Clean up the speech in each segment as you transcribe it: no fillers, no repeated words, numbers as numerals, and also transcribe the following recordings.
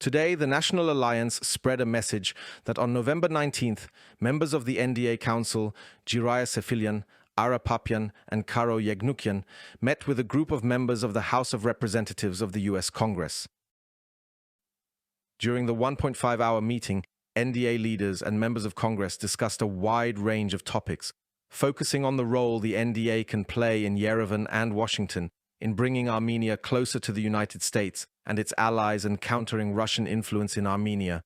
Today, the National Alliance spread a message that on November 19th, members of the NDB Council, Jirayr Sefilyan, Papyan, and Karo Yeghnukyan, met with a group of members of the House of Representatives of the U.S. Congress. During the 1.5-hour meeting, NDB leaders and members of Congress discussed a wide range of topics, focusing on the role the NDB can play in Yerevan and Washington in bringing Armenia closer to the United States and its allies and countering Russian influence in Armenia.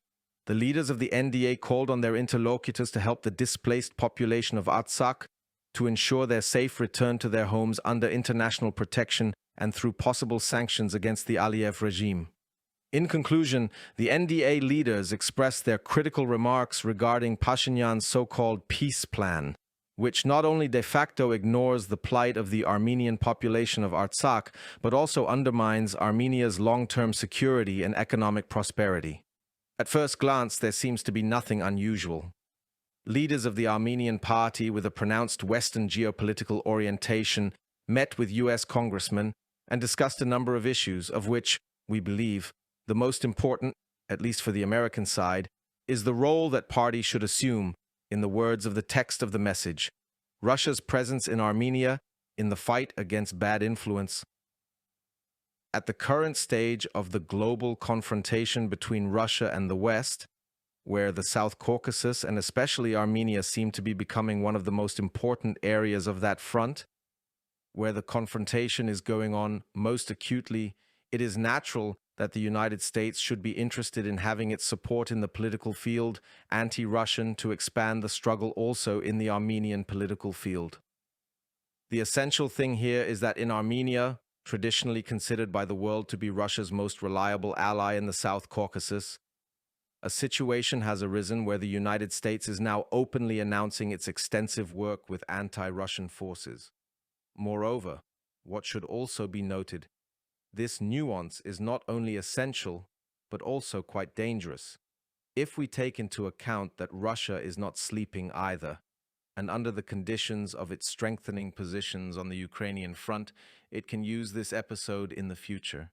The leaders of the NDB called on their interlocutors to help the displaced population of Artsakh to ensure their safe return to their homes under international protection and through possible sanctions against the Aliyev regime. In conclusion, the NDB leaders expressed their critical remarks regarding Pashinyan's so-called peace plan, which not only de facto ignores the plight of the Armenian population of Artsakh, but also undermines Armenia's long-term security and economic prosperity. At first glance, there seems to be nothing unusual. Leaders of the Armenian party with a pronounced Western geopolitical orientation met with U.S. congressmen and discussed a number of issues, of which, we believe, the most important, at least for the American side, is the role that party should assume, in the words of the text of the message, Russia's presence in Armenia in the fight against bad influence. At the current stage of the global confrontation between Russia and the West, where the South Caucasus and especially Armenia seem to be becoming one of the most important areas of that front, where the confrontation is going on most acutely, it is natural that the United States should be interested in having its support in the political field, anti-Russian, to expand the struggle also in the Armenian political field. The essential thing here is that in Armenia, traditionally considered by the world to be Russia's most reliable ally in the South Caucasus, a situation has arisen where the United States is now openly announcing its extensive work with anti-Russian forces. Moreover, what should also be noted, this nuance is not only essential, but also quite dangerous, if we take into account that Russia is not sleeping either, and under the conditions of its strengthening positions on the Ukrainian front, it can use this episode in the future.